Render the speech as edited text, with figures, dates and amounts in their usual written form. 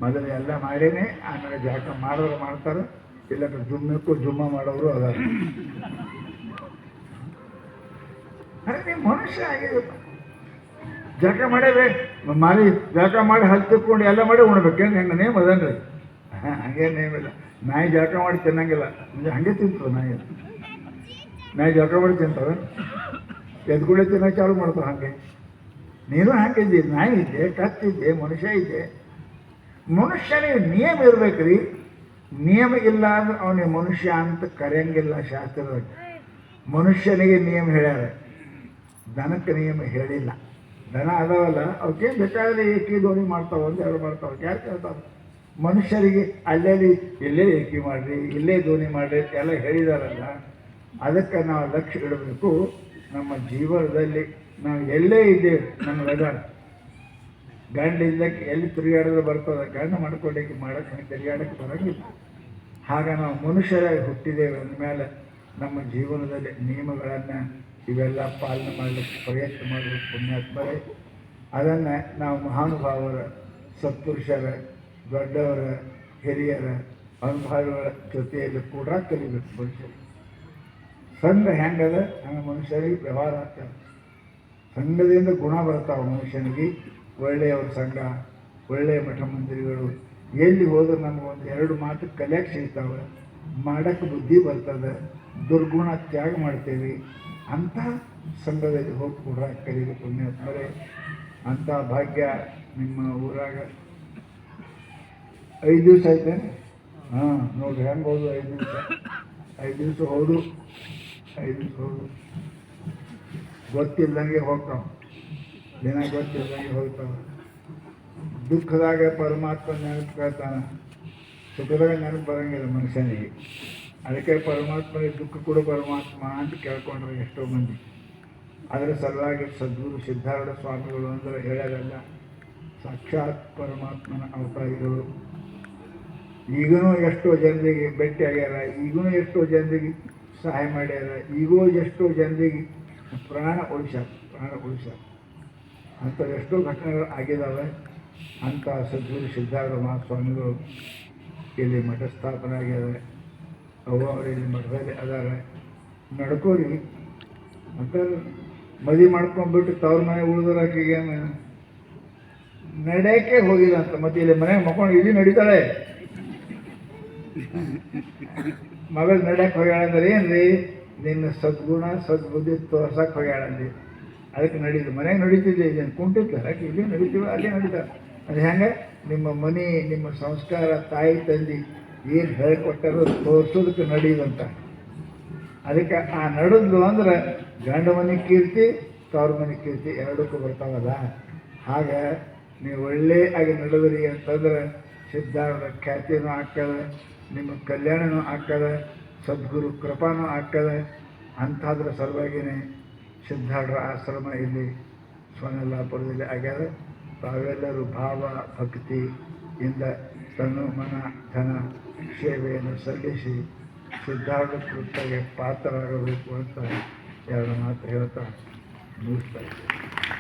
ಮೊದಲು ಎಲ್ಲ ಮಾಡೇನೆ ಆಮೇಲೆ ಜಾಕ ಮಾಡೋರು ಮಾಡ್ತಾರೆ, ಇಲ್ಲ ಜುಮ್ಮಕ್ಕೂ ಜುಮ್ಮ ಮಾಡೋರು ಅದಾರ. ಅರೆ ನೀವು ಮನುಷ್ಯ ಆಗಿದೆಪ್ಪ, ಜಾಕ ಮಾಡೇವೆ ಮಾರಿ ಜಾಕ ಮಾಡಿ ಹಲ್ ತಿಕ್ಕೊಂಡು ಎಲ್ಲ ಮಾಡಿ ಉಣ್ಬೇಕೇನು? ಹೆಂಗೆ ನೇಮ್ ಅದನ್ರಿ? ಹಂಗೆ ನೇಮಿಲ್ಲ. ನಾಯಿ ಜಾಕ ಮಾಡಿ ತಿನ್ನಂಗಿಲ್ಲ, ಹಂಗೆ ತಿಂತವೆ ನಾಯಿ ಜಾಕ ಮಾಡಿ ತಿಂತವೆ, ಎದ್ಗುಳೆ ತಿನ್ನೋಕೆ ಚಾಲು ಮಾಡ್ತಾವೆ. ಹಾಗೆ ನೀನು ಹಾಕಿದ್ದಿ, ನಾಯಿ ಇದ್ದೆ, ಕತ್ತಿದ್ದೆ, ಮನುಷ್ಯ ಇದ್ದೆ. ಮನುಷ್ಯನಿಗೆ ನಿಯಮ ಇರ್ಬೇಕ್ರಿ. ನಿಯಮ ಇಲ್ಲ ಅಂದ್ರೆ ಅವನಿಗೆ ಮನುಷ್ಯ ಅಂತ ಕರೆಯಂಗಿಲ್ಲ ಶಾಸ್ತ್ರದಾಗ. ಮನುಷ್ಯನಿಗೆ ನಿಯಮ ಹೇಳ್ಯಾರ, ದನಕ್ಕೆ ನಿಯಮ ಹೇಳಿಲ್ಲ. ದನ ಅದಾವಲ್ಲ ಅವಕ್ಕೆ ಬೇಕಾದ್ರೆ ಏಕಿ ದೋಣಿ ಮಾಡ್ತಾವೆ, ಒಂದು ಎರಡು ಮಾಡ್ತಾವೆ, ಯಾರು ಕೇಳ್ತಾವೆ? ಮನುಷ್ಯರಿಗೆ ಅಲ್ಲೆಲ್ಲಿ ಇಲ್ಲೇ ಏಕಿ ಮಾಡಿರಿ, ಇಲ್ಲೇ ದೋಣಿ ಮಾಡಿರಿ ಎಲ್ಲ ಹೇಳಿದಾರಲ್ಲ. ಅದಕ್ಕೆ ನಾವು ಲಕ್ಷ್ಯ ಇಡಬೇಕು. ನಮ್ಮ ಜೀವನದಲ್ಲಿ ನಾವು ಎಲ್ಲೇ ಇದ್ದೇವೆ, ನಮಗದ ಗಂಡ ಇದ್ದಕ್ಕೆ ಎಲ್ಲಿ ತಿರುಗಾಡಿದ್ರೆ ಬರ್ತದೆ, ಗಂಡ ಮಾಡ್ಕೊಳ್ಳಿಕ್ಕೆ ಮಾಡೋಕ್ಕೆ ತಿರುಗಾಡಕ್ಕೆ ಬರೋಂಗಿಲ್ಲ. ಆಗ ನಾವು ಮನುಷ್ಯರಾಗಿ ಹುಟ್ಟಿದ್ದೇವೆ ಅಂದಮೇಲೆ ನಮ್ಮ ಜೀವನದಲ್ಲಿ ನಿಯಮಗಳನ್ನು ಇವೆಲ್ಲ ಪಾಲನೆ ಮಾಡಲಿಕ್ಕೆ ಪ್ರಯತ್ನ ಮಾಡಬೇಕು. ಪುಣ್ಯಾತ್ಮರೇ, ಅದನ್ನು ನಾವು ಮಹಾನುಭಾವರ, ಸತ್ಪುರುಷರ, ದೊಡ್ಡವರ, ಹಿರಿಯರ ಅನುಭವಗಳ ಜೊತೆಯಲ್ಲಿ ಕೂಡ ಕಲಿಬೇಕು. ಮನುಷ್ಯರಿಗೆ ಸಂಘ ಹೆಂಗದ ಹಂಗೆ ಮನುಷ್ಯರಿಗೆ ವ್ಯವಹಾರ ಆಗ್ತದೆ. ಸಂಘದಿಂದ ಗುಣ ಬರ್ತಾವೆ ಮನುಷ್ಯನಿಗೆ. ಒಳ್ಳೆಯವ್ರ ಸಂಘ, ಒಳ್ಳೆಯ ಮಠ ಮಂದಿರಗಳು ಎಲ್ಲಿ ಹೋದ್ರೆ ನಮಗೊಂದು ಎರಡು ಮಾತು ಕಲಿಯಕ್ಕೆ ಸಿಗ್ತಾವೆ, ಮಾಡೋಕ್ಕೆ ಬುದ್ಧಿ ಬರ್ತದೆ, ದುರ್ಗುಣ ತ್ಯಾಗ ಮಾಡ್ತೇವೆ. ಅಂಥ ಸಂಘದಲ್ಲಿ ಹೋಗಿ ಕೂಡ ಕಲಿಬೇಕು. ಪುಣ್ಯಾತ್ಮರೇ, ಅಂಥ ಭಾಗ್ಯ ನಿಮ್ಮ ಊರಾಗ 5 ದಿವಸ ಐತೇನೆ. ನೋಡ್ರಿ ಹೆಂಗೆ ಹೋದು 5 ದಿವಸ. 5 ದಿವಸ ಹೌದು, 5 ದಿವಸ ಹೌದು. ಗೊತ್ತಿಲ್ಲದಂಗೆ ಹೋಗ್ತಾವೆ, ದಿನ ಗೊತ್ತಿಲ್ಲದಂಗೆ ಹೋಗ್ತಾವೆ. ದುಃಖದಾಗ ಪರಮಾತ್ಮ ನೆನಪು ಕೇಳ್ತಾನೆ, ಸುಖದಾಗ ನೆನಪು ಬರೋಂಗಿಲ್ಲ ಮನುಷ್ಯನಿಗೆ. ಅದಕ್ಕೆ ಪರಮಾತ್ಮನಿಗೆ ದುಃಖ ಕೂಡ ಪರಮಾತ್ಮ ಅಂತ ಕೇಳ್ಕೊಂಡ್ರೆ ಎಷ್ಟೋ ಮಂದಿ. ಅದರ ಸಲುವಾಗಿ ಸದ್ಗುರು ಸಿದ್ಧಾರೂಢ ಸ್ವಾಮಿಗಳು ಅಂದರೆ ಹೇಳೋದಲ್ಲ, ಸಾಕ್ಷಾತ್ ಪರಮಾತ್ಮನ ಅವತಾರಿಗಳು. ಈಗನೂ ಎಷ್ಟೋ ಜನರಿಗೆ ಭೇಟಿ ಆಗ್ಯಾರ, ಈಗನೂ ಎಷ್ಟೋ ಜನರಿಗೆ ಸಹಾಯ ಮಾಡ್ಯಾರ, ಈಗೋ ಎಷ್ಟೋ ಜನರಿಗೆ ಪ್ರಾಣ ಉಳಿಸ್ಯಾರ. ಅಂಥ ಎಷ್ಟೋ ಘಟನೆಗಳು ಆಗಿದ್ದಾವೆ. ಅಂಥ ಸದ್ಗುರು ಸಿದ್ಧಾರೂಢ ಮಹಾಸ್ವಾಮಿಗಳು ಇಲ್ಲಿ ಮಠ ಸ್ಥಾಪನೆ ಆಗ್ಯಾರ. ಅವರು ಇಲ್ಲಿ ಮಠದಲ್ಲಿ ಅದಾರ. ನಡ್ಕೋರಿ ಅಂತ ಮದುವೆ ಮಾಡ್ಕೊಂಡ್ಬಿಟ್ಟು ತವ್ರ ಮನೆ ಉಳಿದೋರಾಕಿಗೆ ನಡೆಯೋಕ್ಕೆ ಹೋಗಿಲ್ಲ ಅಂತ. ಮತ್ತೆ ಇಲ್ಲಿ ಮನೆಗೆ ಮಕ್ಕೊಂಡು ಇಲ್ಲಿ ನಡೀತಾಳೆ. ಮಗಳು ನಡೆಯಕ್ಕೆ ಹೋಗ್ಯಾಳಂದ್ರೆ ಏನ್ರಿ, ನಿನ್ನ ಸದ್ಗುಣ ಸದ್ಬುದ್ಧಿ ತೋರ್ಸಕ್ಕೆ ಹೋಗ್ಯಾಳಂದಿ. ಅದಕ್ಕೆ ನಡೀತು. ಮನೆಗೆ ನಡೀತಿದ್ದೆ, ಇದನ್ನು ಕುಂಟಿದ್ದ ಯಾಕೆ ಇಲ್ಲಿ ನಡೀತೀವಿ, ಅಲ್ಲೇ ನಡೀತಾರೆ. ಅದು ಹೆಂಗೆ ನಿಮ್ಮ ಮನೆ, ನಿಮ್ಮ ಸಂಸ್ಕಾರ, ತಾಯಿ ತಂದೆ ಏನು ಹೇಳಿಕೊಟ್ಟಾರೋ ತೋರಿಸೋದಕ್ಕೆ ನಡೆಯುದಂತ. ಅದಕ್ಕೆ ಆ ನಡೆದ್ಲು ಅಂದ್ರೆ ಗಂಡ ಮನೆ ಕೀರ್ತಿ, ತವ್ರ ಮನೆ ಕೀರ್ತಿ ಎರಡಕ್ಕೂ ಬರ್ತಾವಲ್ಲ. ಹಾಗೆ ನೀವು ಒಳ್ಳೆ ಆಗಿ ನಡೆದ್ರಿ ಅಂತಂದ್ರೆ ಸಿದ್ಧಾರೂಢ ಖ್ಯಾತಿನೂ ಆಗ್ತದೆ, ನಿಮ್ಮ ಕಲ್ಯಾಣನೂ ಆಗ್ತದೆ, ಸದ್ಗುರು ಕೃಪಾನೂ ಆಗ್ತದೆ. ಅಂಥದ್ರ ಸಲುವಾಗಿಯೇ ಸಿದ್ಧಾರೂಢರ ಆಶ್ರಮ ಇಲ್ಲಿ ಸ್ವರ್ಣಲಾಪುರದಲ್ಲಿ ಆಗ್ಯದ. ತಾವೆಲ್ಲರೂ ಭಾವ ಭಕ್ತಿಯಿಂದ ತನು ಮನ ಧನ ಸೇವೆಯನ್ನು ಸಲ್ಲಿಸಿ ಸಿದ್ಧಾರೂಢ ಕೃಪೆಗೆ ಪಾತ್ರರಾಗಬೇಕು ಅಂತ ಎರಡು ಮಾತು ಹೇಳ್ತಾ ಮುಗಿಸ್ತಾ ಇದ್ದೇನೆ.